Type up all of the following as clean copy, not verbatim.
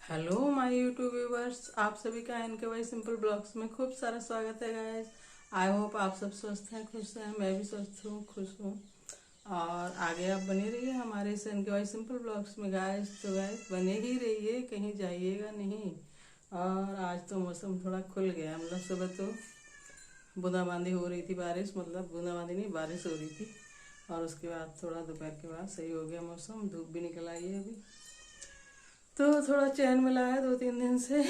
Hello my YouTube viewers, आप सभी का इनके वाई सिंपल ब्लॉग्स में खूब सारा स्वागत है गाइस। आई होप आप सब स्वस्थ हैं, खुश हैं। मैं भी स्वस्थ हूँ, खुश हूँ। और आगे आप बने रहिए हमारे इस इनके वाई सिंपल ब्लॉग्स में गाइस। तो गाइस बने ही रहिए, कहीं जाइएगा नहीं। और आज तो मौसम थोड़ा खुल गया, मतलब सुबह तो बूंदाबांदी हो रही थी, बारिश मतलब बूंदाबांदी नहीं, बारिश हो रही थी। और उसके बाद थोड़ा दोपहर के बाद सही हो गया मौसम, धूप भी निकल आई है अभी। तो थोड़ा चैन मिला है 2-3 दिन से।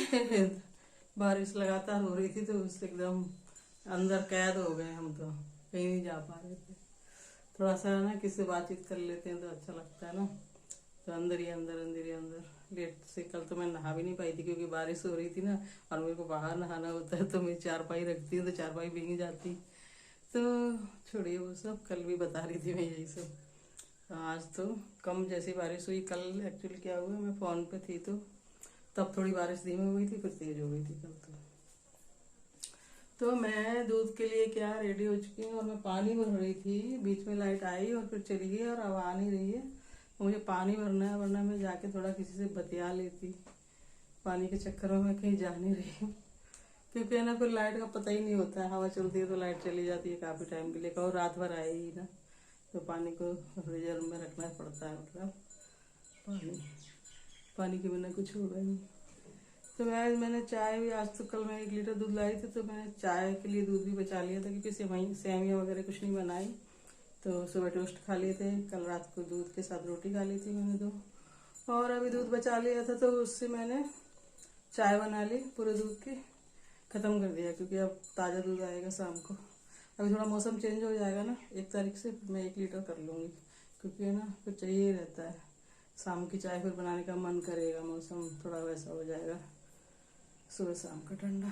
बारिश लगातार हो रही थी तो उससे एकदम अंदर कैद हो गए हम, तो कहीं नहीं जा पा रहे थे। थोड़ा सा ना किसी से बातचीत कर लेते हैं तो अच्छा लगता है ना। तो अंदर ही अंदर, अंदर ही अंदर लेट से। कल तो मैं नहा भी नहीं पाई थी क्योंकि बारिश हो रही थी ना, और मेरे को बाहर नहाना होता है तो मैं चारपाई रखती हूँ तो चारपाई भीग जाती। तो छोड़िए वो सब, कल भी बता रही थी मैं यही सब। आज तो कम जैसी बारिश हुई। कल एक्चुअली क्या हुआ, मैं फ़ोन पे थी तो तब थोड़ी बारिश धीमी हुई थी, फिर तेज हो गई थी कल तो मैं दूध के लिए क्या रेडी हो चुकी हूँ। और मैं पानी भर रही थी, बीच में लाइट आई और फिर चली गई और अब आ नहीं रही है। मुझे पानी भरना है, वरना मैं जाके थोड़ा किसी से बतिया लेती। पानी के चक्कर में मैं कहीं जा नहीं रही हूँ क्योंकि है ना, फिर लाइट का पता ही नहीं होता है। हवा चलती है तो लाइट चली जाती है काफ़ी टाइम के लिए, और रात भर आए ही ना। तो पानी को रिजर्व में रखना पड़ता है, मतलब पानी पानी के बिना कुछ होगा नहीं। तो मैंने चाय भी आज, तो कल मैं 1 लीटर दूध लाई थी तो मैंने चाय के लिए दूध भी बचा लिया था क्योंकि सेवइयाँ वगैरह कुछ नहीं बनाई। तो सुबह टोस्ट खा लिए थे, कल रात को दूध के साथ रोटी खा ली थी मैंने तो। और अभी दूध बचा लिया था तो उससे मैंने चाय बना ली, पूरे दूध की ख़त्म कर दिया क्योंकि अब ताज़ा दूध आएगा शाम को। अभी थोड़ा मौसम चेंज हो जाएगा ना 1 तारीख से, मैं 1 लीटर कर लूँगी क्योंकि है ना फिर चाहिए ही रहता है। शाम की चाय फिर बनाने का मन करेगा, मौसम थोड़ा वैसा हो जाएगा सुबह शाम का ठंडा।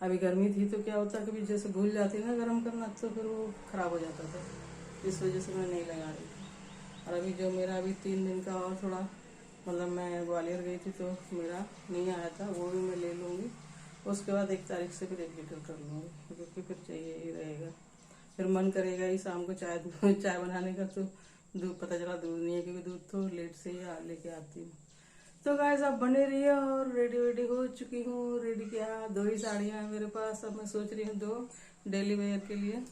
अभी गर्मी थी तो क्या होता, कभी जैसे भूल जाती ना गर्म करना तो फिर वो ख़राब हो जाता था, इस वजह से मैं नहीं लगा रही थी। और अभी जो मेरा अभी 3 दिन का और थोड़ा, मतलब मैं ग्वालियर गई थी तो मेरा नहीं आया था, वो भी मैं ले लूँगी। उसके बाद 1 तारीख से फिर 1 लीटर कर लूँगी क्योंकि फिर चाहिए ही रहेगा। फिर मन करेगा ही शाम को चाय चाय बनाने का, तो दूध पता चला दूध नहीं है क्योंकि दूध तो लेट से ही लेके आती हूँ। तो गाइस आप बने रहिए। और रेडी वेडी हो चुकी हूँ, रेडी क्या, 2 ही साड़ियाँ हैं मेरे पास। अब मैं सोच रही हूँ 2 डेली वेयर के लिए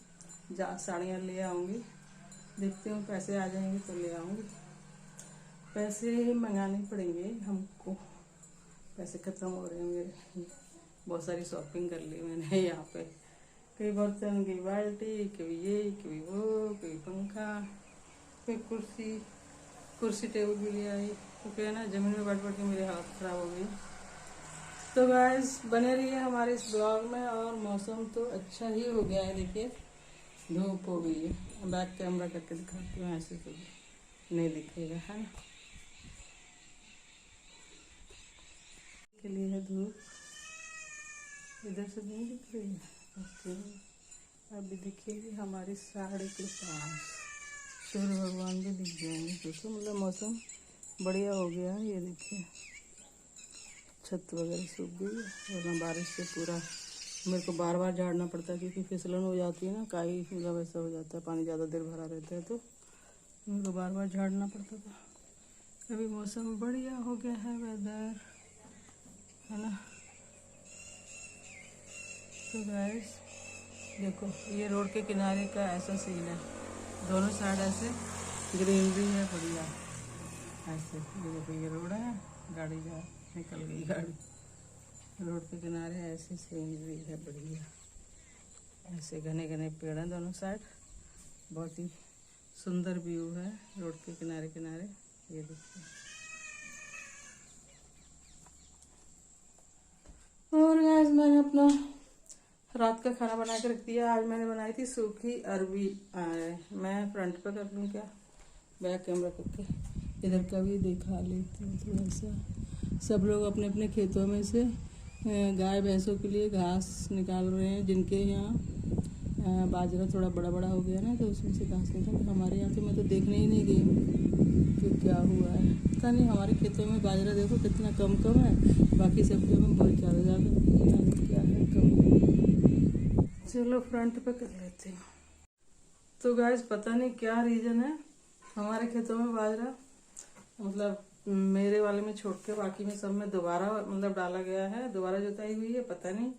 साड़ियाँ ले आऊँगी। देखती हूँ पैसे आ जाएंगे तो ले आऊँगी। पैसे मंगाने पड़ेंगे हमको, पैसे ख़त्म हो रहे हैं मेरे। बहुत सारी शॉपिंग कर ली मैंने यहाँ पे, कई बर्तन, कई बाल्टी, कभी ये कभी वो, कभी पंखा, कोई कुर्सी टेबल भी ले आई क्योंकि है ना ज़मीन में बैठ बैठ के मेरी हालत ख़राब हो गई। तो गाइस बने रहिए हमारे इस ब्लॉग में। और मौसम तो अच्छा ही हो गया है, देखिए धूप हो गई है। बैक कैमरा करके दिखाती हूँ, ऐसे तो नहीं दिखेगा है ना, के लिए है धूप। इधर से नहीं दिख रही है, ओके। अभी दिखेगी हमारी साड़ी के पास, सूर्य भगवान भी दिख जाएंगे क्योंकि मतलब मौसम बढ़िया हो गया है। ये देखिए छत वगैरह सूख गई है, वरना बारिश से पूरा मेरे को बार बार झाड़ना पड़ता है क्योंकि फिसलन हो जाती है ना, काई मतलब ऐसा हो जाता है, पानी ज़्यादा देर भरा रहता है तो मेरे को बार बार झाड़ना पड़ता था। अभी मौसम बढ़िया हो गया है, वेदर है ना। तो गाइस देखो, ये रोड के किनारे का ऐसा सीन है, दोनों साइड ऐसे ग्रीनरी है बढ़िया ऐसे। ये देखो ये रोड है, गाड़ी जा निकल गई गाड़ी। रोड के किनारे ऐसी सीनरी है बढ़िया, ऐसे घने घने पेड़ हैं दोनों साइड, बहुत ही सुंदर व्यू है रोड के किनारे किनारे। ये देखिए। और गाइस मैंने अपना रात का खाना बना के रख दिया। आज मैंने बनाई थी सूखी अरबी। मैं फ्रंट पे कर लूँ क्या, बैक कैमरा करके इधर का भी दिखा लेती हूँ थोड़ा सा। सब लोग अपने अपने खेतों में से गाय भैंसों के लिए घास निकाल रहे हैं, जिनके यहाँ बाजरा थोड़ा बड़ा बड़ा हो गया ना तो उसमें से घास निकाल। हमारे यहाँ तो मैं तो देखने ही नहीं गई कि क्या हुआ है, पता नहीं। हमारे खेतों में बाजरा देखो कितना कम कम है, बाकी सब्जियों में बहुत ज़्यादा ज़्यादा क्या है कम। चलो फ्रंट पे कर लेते हैं। तो गाइस पता नहीं क्या रीज़न है, हमारे खेतों में बाजरा मतलब मेरे वाले में छोड़ के बाकी में सब में दोबारा मतलब डाला गया है, दोबारा जुताई हुई है। पता नहीं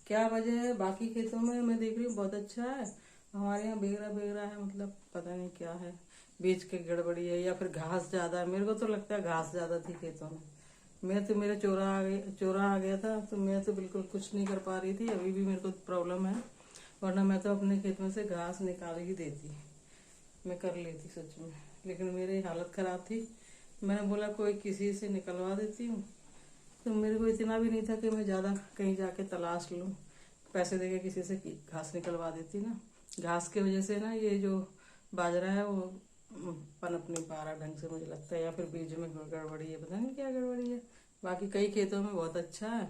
क्या वजह है। बाकी खेतों में मैं देख रही हूँ बहुत अच्छा है, हमारे यहाँ बेगरा बेगरा है, मतलब पता नहीं क्या है, बीज के गड़बड़ी है या फिर घास ज्यादा है। मेरे को तो लगता है घास ज्यादा थी खेतों में। मैं तो मेरा चोरा आ गया था, तो मैं तो बिल्कुल कुछ नहीं कर पा रही थी। अभी भी मेरे को प्रॉब्लम है, वरना मैं तो अपने खेत में से घास निकाल ही देती, मैं कर लेती सच में। लेकिन मेरी हालत खराब थी, मैंने बोला कोई किसी से निकलवा देती हूँ। तो मेरे को इतना भी नहीं था कि मैं ज़्यादा कहीं जाके तलाश लूँ, पैसे देके किसी से घास निकलवा देती ना। घास की वजह से ना ये जो बाजरा है वो पनप नहीं पा रहा ढंग से, मुझे लगता है, या फिर बीज में गड़बड़ी है, पता नहीं क्या गड़बड़ी है। बाकी कई खेतों में बहुत अच्छा है,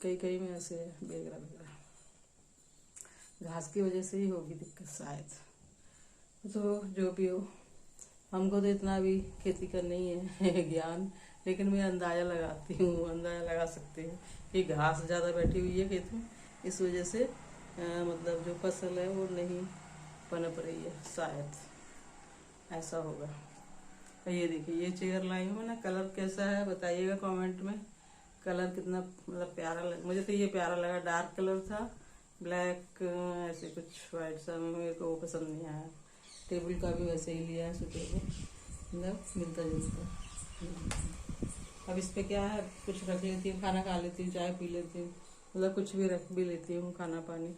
कई कई में ऐसे है बेगरा बेगरा। घास की वजह से ही होगी दिक्कत शायद। तो जो भी हो, हमको तो इतना भी खेती का नहीं है ज्ञान, लेकिन मैं अंदाजा लगाती हूँ, अंदाजा लगा सकती हूँ कि घास ज़्यादा बैठी हुई है खेत में, इस वजह से मतलब जो फसल है वो नहीं पनप रही है, शायद ऐसा होगा। ये देखिए, ये चेयर लाई हूँ ना, कलर कैसा है बताइएगा कमेंट में। कलर कितना मतलब प्यारा लगा, मुझे तो ये प्यारा लगा। डार्क कलर था, ब्लैक ऐसे कुछ वाइट सा, मेरे को वो पसंद नहीं आया। टेबल का भी वैसे ही लिया है सूटेबल, मतलब मिलता जुलता। अब इस पे क्या है, कुछ रख लेती हूँ, खाना खा लेती हूँ, चाय पी लेती हूँ, मतलब कुछ भी रख भी लेती हूँ, खाना पानी।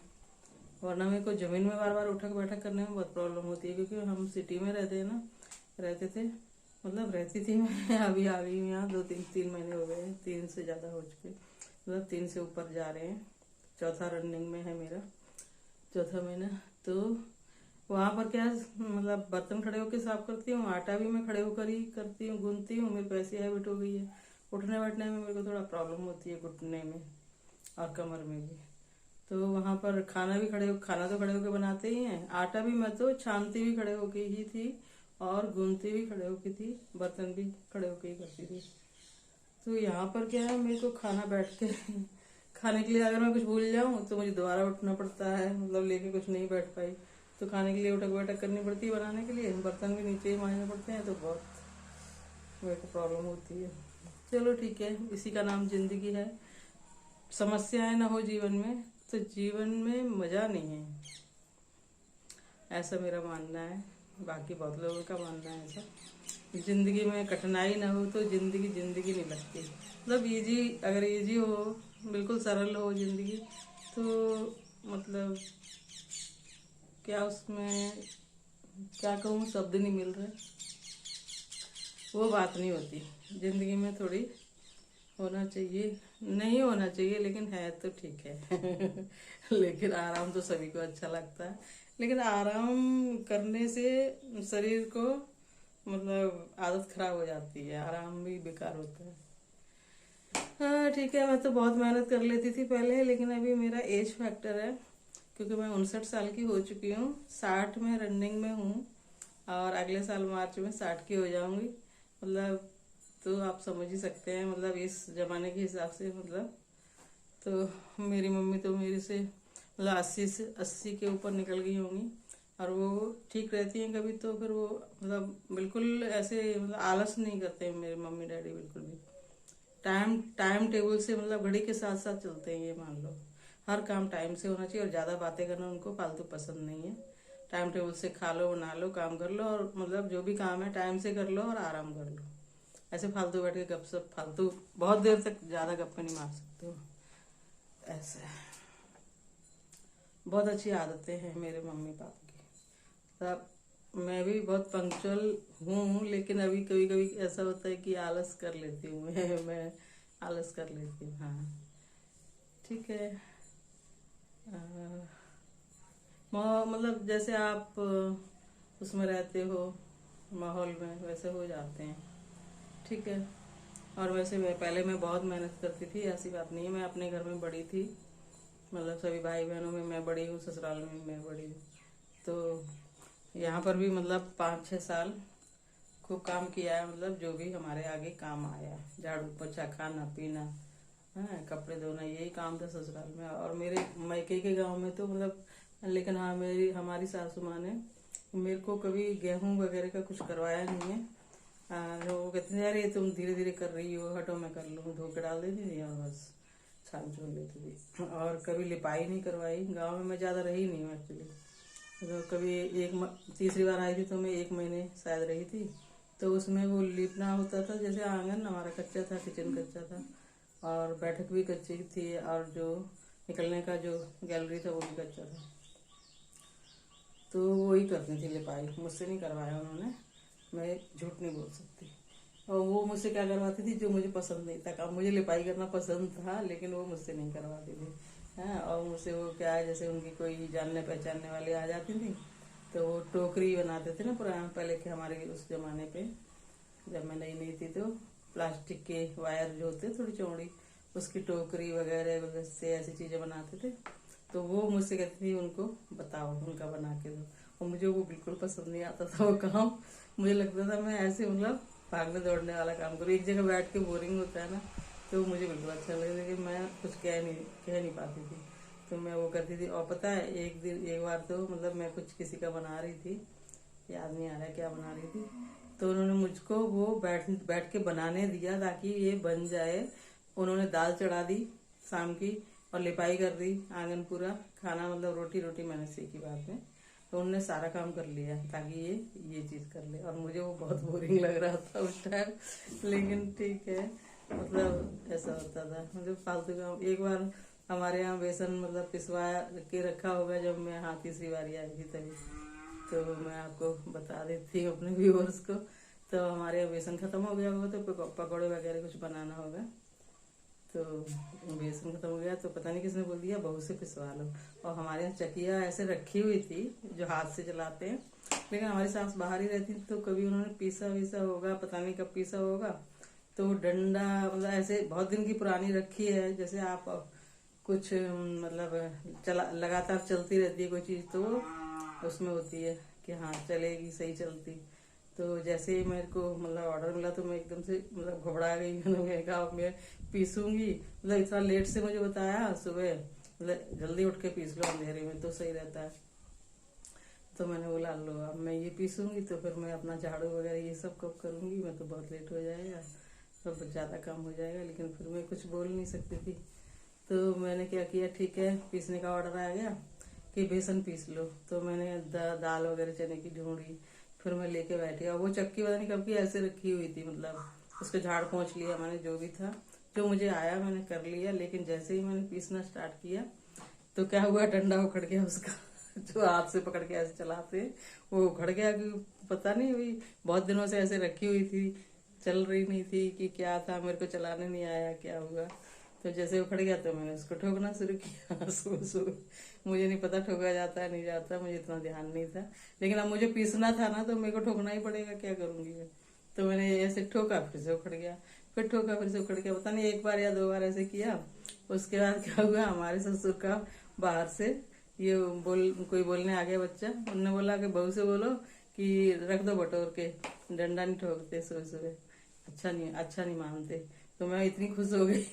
वरना मेरे को ज़मीन में बार बार उठक बैठक करने में बहुत प्रॉब्लम होती है, क्योंकि हम सिटी में रहते हैं ना, रहते थे, मतलब रहती थी मैं। अभी आ गई हूँ यहाँ, 2-3 महीने हो गए हैं, 3 से ज़्यादा हो चुके, मतलब 3 से ऊपर जा रहे हैं, चौथा रनिंग में है मेरा, चौथा महीना। तो वहाँ पर क्या है, मतलब बर्तन खड़े होकर साफ करती हूँ, आटा भी मैं खड़े होकर ही करती हूँ, गूंथती हूँ। मेरे को ऐसी हैबिट हो गई है, उठने बैठने में मेरे को थोड़ा प्रॉब्लम होती है, घुटने में और कमर में भी। तो वहाँ पर खाना तो खड़े होकर बनाते ही हैं, आटा भी मैं तो छानती भी खड़े होके ही थी, और गूंथती भी खड़े होके थी, बर्तन भी खड़े होके ही करती थी। तो यहाँ पर क्या है, मेरे को खाना बैठ के खाने के लिए अगर मैं कुछ भूल जाऊँ तो मुझे दोबारा उठना पड़ता है, मतलब लेके कुछ नहीं बैठ पाई तो खाने के लिए उठक बैठक करनी पड़ती है, बनाने के लिए बर्तन भी नीचे ही मांजने पड़ते हैं, तो बहुत मेरे को प्रॉब्लम होती है। चलो ठीक है, इसी का नाम जिंदगी है। समस्याएं ना हो जीवन में तो जीवन में मजा नहीं है, ऐसा मेरा मानना है। बाकी बहुत लोगों का मानना है ऐसा। जिंदगी में कठिनाई ना हो तो जिंदगी जिंदगी नहीं लगती। मतलब इजी, अगर इजी हो, बिल्कुल सरल हो जिंदगी, तो मतलब क्या उसमें, क्या कहूँ, शब्द नहीं मिल रहे, वो बात नहीं होती। जिंदगी में थोड़ी होना चाहिए, नहीं होना चाहिए लेकिन है तो ठीक है। लेकिन आराम तो सभी को अच्छा लगता है, लेकिन आराम करने से शरीर को मतलब आदत खराब हो जाती है, आराम भी बेकार होता है। हाँ ठीक है, मैं तो बहुत मेहनत कर लेती थी पहले, लेकिन अभी मेरा एज फैक्टर है, क्योंकि मैं 59 साल की हो चुकी हूँ, 60 में रनिंग में हूँ, और अगले साल मार्च में 60 की हो जाऊंगी। मतलब तो आप समझ ही सकते हैं, मतलब इस जमाने के हिसाब से, मतलब तो मेरी मम्मी तो मेरे से मतलब 80 के ऊपर निकल गई होंगी, और वो ठीक रहती हैं कभी, तो फिर वो मतलब बिल्कुल ऐसे मतलब आलस नहीं करते हैं मेरे मम्मी डैडी, बिल्कुल भी टाइम टाइम टेबल से, मतलब घड़ी के साथ साथ चलते हैं, ये मान लो। हर काम टाइम से होना चाहिए, और ज़्यादा बातें करना उनको फालतू पसंद नहीं है। टाइम टेबल से खा लो, बना लो, काम कर लो, और मतलब जो भी काम है टाइम से कर लो और आराम कर लो। ऐसे फालतू बैठ के गपशप, फालतू बहुत देर तक ज़्यादा गप्पे नहीं मार सकते हो, ऐसे। बहुत अच्छी आदतें हैं मेरे मम्मी पापा की। तब मैं भी बहुत पंक्चुअल हूँ, लेकिन अभी कभी कभी ऐसा होता है कि आलस कर लेती हूँ मैं आलस कर लेती हूँ, हाँ ठीक है। मतलब जैसे आप उसमें रहते हो माहौल में, वैसे हो जाते हैं, ठीक है। और वैसे मैं बहुत मेहनत करती थी, ऐसी बात नहीं है। मैं अपने घर में बड़ी थी, मतलब सभी भाई बहनों में मैं बड़ी हूँ, ससुराल में मैं बड़ी हूँ। तो यहाँ पर भी मतलब 5-6 साल खूब काम किया है, मतलब जो भी हमारे आगे काम आया, झाड़ू पोछा, खाना पीना, हाँ कपड़े धोना, यही काम था ससुराल में। और मेरे मायके के गांव में तो मतलब, लेकिन हाँ हमारी सासू माँ ने मेरे को कभी गेहूं वगैरह का कुछ करवाया नहीं है, वो कहते थे अरे तुम धीरे धीरे कर रही हो, हटो मैं कर लूँ, धो के डाल देती थी और बस छान छोड़ लेती थी। और कभी लिपाई नहीं करवाई, गांव में मैं ज़्यादा रही नहीं हूँ एक्चुअली। तो कभी तीसरी बार आई थी तो मैं 1 महीने शायद रही थी। तो उसमें वो लिपना होता था, जैसे आंगन हमारा कच्चा था, किचन कच्चा था और बैठक भी कच्ची थी और जो निकलने का जो गैलरी था वो भी कच्चा था। तो वो ही करती थी लिपाई, मुझसे नहीं करवाया उन्होंने, मैं झूठ नहीं बोल सकती। और वो मुझसे क्या करवाती थी जो मुझे पसंद नहीं था काम, मुझे लिपाई करना पसंद था लेकिन वो मुझसे नहीं करवाती थी। हाँ, और मुझसे वो क्या है, जैसे उनकी कोई जानने पहचानने वाली आ जाती थी तो वो टोकरी बनाते थे ना पुराना, पहले के हमारे उस जमाने पे जब मैं नई नई थी तो प्लास्टिक के वायर जो होते थोड़ी चौड़ी, उसकी टोकरी वगैरह गुलदस्ते ऐसी चीजें बनाते थे। तो वो मुझसे कहती थी उनको बताओ, उनका बना के दो। और मुझे वो बिल्कुल पसंद नहीं आता था वो काम। मुझे लगता था मैं ऐसे मतलब भागने दौड़ने वाला काम करूँ, एक जगह बैठ के बोरिंग होता है ना, तो मुझे बिल्कुल अच्छा लगता, लेकिन मैं कुछ कह नहीं पाती थी। तो मैं वो करती थी। और पता है एक बार तो मतलब मैं कुछ किसी का बना रही थी, याद नहीं आ रहा है क्या बना रही थी, तो उन्होंने मुझको वो बैठ के बनाने दिया ताकि ये बन जाए। उन्होंने दाल चढ़ा दी शाम की और लिपाई कर दी आंगन पूरा, खाना मतलब रोटी रोटी मैंने सीखी बाद में। तो उन्होंने सारा काम कर लिया ताकि ये चीज़ कर ले, और मुझे वो बहुत बोरिंग लग रहा था उस टाइम, लेकिन ठीक है, मतलब ऐसा होता था मतलब फालतू काम। एक बार हमारे यहाँ बेसन मतलब पिसवा के रखा होगा जब मैं यहाँ तीसरी बारी आई थी तभी, तो मैं आपको बता देती हूँ अपने व्यूअर्स को। तो हमारे यहाँ बेसन खत्म हो गया होगा तो पकौड़े वगैरह कुछ बनाना होगा, तो बेसन खत्म हो गया तो पता नहीं किसने बोल दिया बहू से पिसवा लो। और हमारे यहाँ चकिया ऐसे रखी हुई थी जो हाथ से चलाते हैं, लेकिन हमारी सास बाहर ही रहती तो कभी उन्होंने पीसा वीसा होगा, पता नहीं कब पीसा होगा। तो वो डंडा मतलब ऐसे बहुत दिन की पुरानी रखी है, जैसे आप कुछ मतलब चला लगातार चलती रहती है कोई चीज़ तो उसमें होती है कि हाँ चलेगी, सही चलती। तो जैसे ही मेरे को मतलब ऑर्डर मिला तो मैं एकदम से मतलब घबरा गई। मैंने कहा मैं पीसूंगी, मतलब इतना लेट से मुझे बताया सुबह, मतलब जल्दी उठ के पीस लो अंधेरे में तो सही रहता है। तो मैंने बोला लो अब मैं ये पीसूंगी तो फिर मैं अपना झाड़ू वगैरह ये सब कब करूंगी, मैं तो बहुत लेट हो जाएगा, सब ज़्यादा काम हो जाएगा। लेकिन फिर मैं कुछ बोल नहीं सकती थी। तो मैंने क्या किया, ठीक है पीसने का ऑर्डर आ गया कि बेसन पीस लो, तो मैंने दाल वगैरह चने की ढूंढी, फिर मैं लेके बैठी। और वो चक्की पता नहीं कब की ऐसे रखी हुई थी, मतलब उसको झाड़ पोंछ लिया मैंने, जो भी था जो मुझे आया मैंने कर लिया। लेकिन जैसे ही मैंने पीसना स्टार्ट किया तो क्या हुआ, डंडा उखड़ गया उसका जो हाथ से पकड़ के ऐसे चलाते हैं वो उखड़ गया। कि पता नहीं हुई, बहुत दिनों से ऐसे रखी हुई थी, चल रही नहीं थी कि क्या था, मेरे को चलाने नहीं आया क्या हुआ। तो जैसे उखड़ गया तो मैंने उसको ठोकना शुरू किया सुबह सुबह। मुझे नहीं पता ठोका जाता है नहीं जाता, मुझे इतना ध्यान नहीं था, लेकिन अब मुझे पीसना था ना तो मेरे को ठोकना ही पड़ेगा, क्या करूंगी मैं। तो मैंने ऐसे ठोका, फिर से उखड़ गया, फिर ठोका, फिर से उखड़ गया, पता नहीं 1 बार या 2 बार ऐसे किया। उसके बाद क्या हुआ, हमारे ससुर का बाहर से ये कोई बोलने आ गया बच्चा, उनने बोला कि बहू से बोलो कि रख दो बटोर के, डंडा नहीं ठोकते सुबह सुबह, अच्छा नहीं मानते। तो मैं इतनी खुश हो गई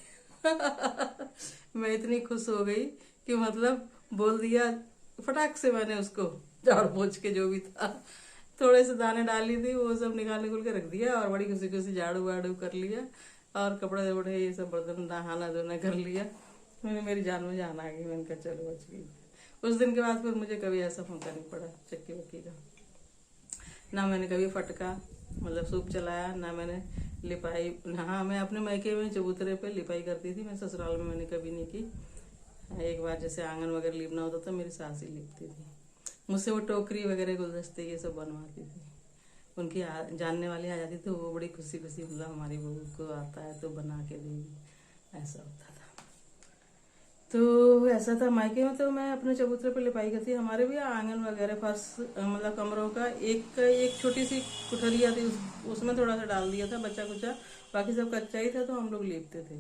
मैं इतनी खुश हो गई कि मतलब बोल दिया फटाक से। मैंने उसको झाड़ पोंछ के जो भी था, थोड़े से दाने डाली थी वो सब निकाल निकल के रख दिया और बड़ी खुशी खुशी झाड़ू वाड़ू कर लिया और कपड़े वपड़े ये सब बर्तन नहाना धोना कर लिया। मैंने मेरी जान में जान आ गई, मैंने कहा चलो बच गई। उस दिन के बाद फिर मुझे कभी ऐसा मौका नहीं पड़ा चक्की वक्की का, ना मैंने कभी फटका मतलब सूप चलाया, ना मैंने लिपाई। हाँ मैं अपने मायके में चबूतरे पे लिपाई करती थी, मैं ससुराल में मैंने कभी नहीं की। एक बार जैसे आंगन वगैरह लिपना होता था मेरी सास ही लिपती थी, मुझसे वो टोकरी वगैरह गुलदस्ते ये सब बनवाती थी। उनकी जानने वाली आ जाती तो वो बड़ी खुशी खुशी मतलब हमारी बहू को आता है तो बना के देगी, ऐसा होता था। तो ऐसा था मायके में, तो मैं अपने चबूतरे पे लिपाई करती। हमारे भी आंगन वगैरह पास मतलब कमरों का एक छोटी सी कुठरिया थी, उसमें थोड़ा सा डाल दिया था बच्चा कुचा, बाकी सब कच्चा ही था तो हम लोग लीपते थे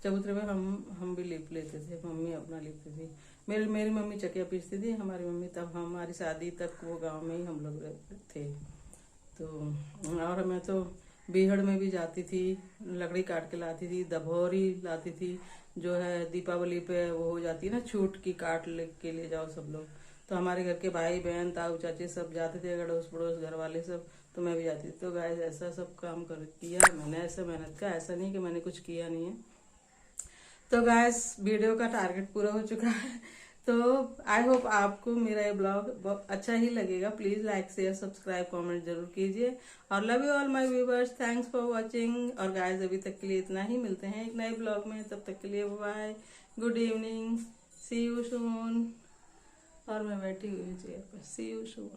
चबूतरे पे। हम भी लीप लेते थे, मम्मी अपना लीपती थी। मेरी मम्मी चकिया पीसती थी हमारी मम्मी, तब हमारी शादी तक वो गांव में ही हम लोग थे। तो और मैं तो बीहड़ में भी जाती थी, लकड़ी काट के लाती थी, दभौरी लाती थी, जो है दीपावली पे वो हो जाती है ना छूट की, काट ले जाओ सब लोग। तो हमारे घर के भाई बहन ताऊ चाची सब जाते थे, अड़ोस पड़ोस घर वाले सब तो मैं भी जाती थी। तो गाइस ऐसा सब काम कर किया मैंने, ऐसा मेहनत का, ऐसा नहीं कि मैंने कुछ किया नहीं है। तो गाइस वीडियो का टारगेट पूरा हो चुका है। तो आई होप आपको मेरा ये ब्लॉग बहुत अच्छा ही लगेगा। Please like share subscribe comment जरूर कीजिए और love you all my viewers, thanks for watching. और गाइस अभी तक के लिए इतना ही, मिलते हैं एक नए ब्लॉग में, तब तक के लिए bye, good evening, see you soon. और मैं बैठी हुई हूँ चेयर पर, सी यू सून।